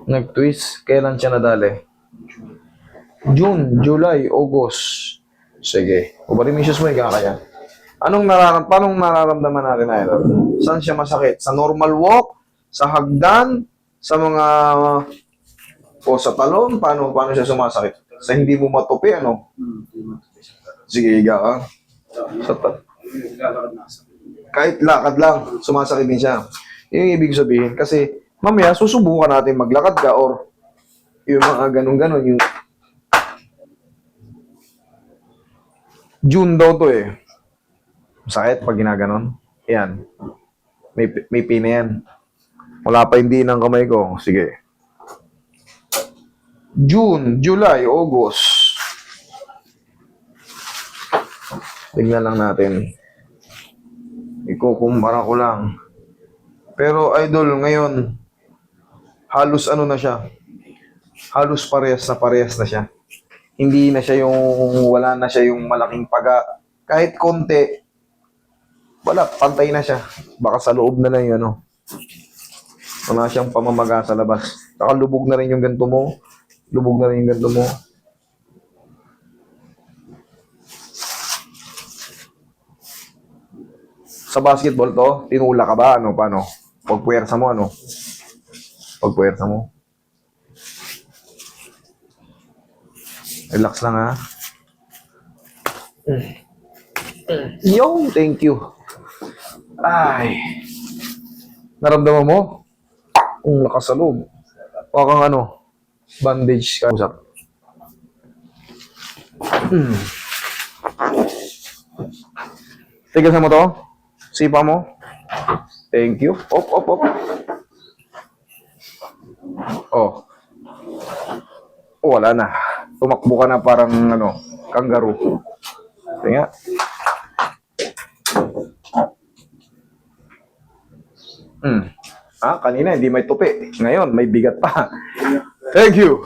Nag-twist. Kailan siya nadali? June, July, August. Sige. Ubarimisyos mo, ika kaya. Paano nararamdaman natin na ito? Saan siya masakit? Sa normal walk? Sa hagdan? Sa mga... O sa talon? Paano siya sumasakit? Sa hindi mo matupi, ano? Sige, higa ka. Kahit lakad lang, sumasakit din siya. Yung ibig sabihin, kasi mamaya susubukan natin maglakad ka or yung mga ganun-ganun, yung June daw to eh. Sakit pag ginaganon. Yan. May pina yan. Wala pa hindi ng kamay ko. Sige. June, July, August. Tignan lang natin. Ikukumpara ko lang. Pero idol, ngayon, halos ano na siya. Halos parehas na siya. Hindi na siya yung, wala na siya yung malaking paga. Kahit konti, wala, pantay na siya. Baka sa loob na lang yun, ano. Wala siyang pamamaga sa labas. Saka lubog na rin yung ganito mo. Lubog na rin yung ganito mo. Sa basketball to, tinula ka ba? Ano, paano? Pagpuwersa mo, ano? Pagpuwersa mo. Relax lang, ha? Yo, thank you. Ay. Naramdaman mo? Kung lakas sa loob. O kang ano, bandage ka. Tigasan mo to. Sipa mo. Thank you. Op. Oh. Wala na. Tumakbo ka na parang ano, kangaroo. Tingnan. Kanina hindi may tupi. Ngayon may bigat pa. Thank you.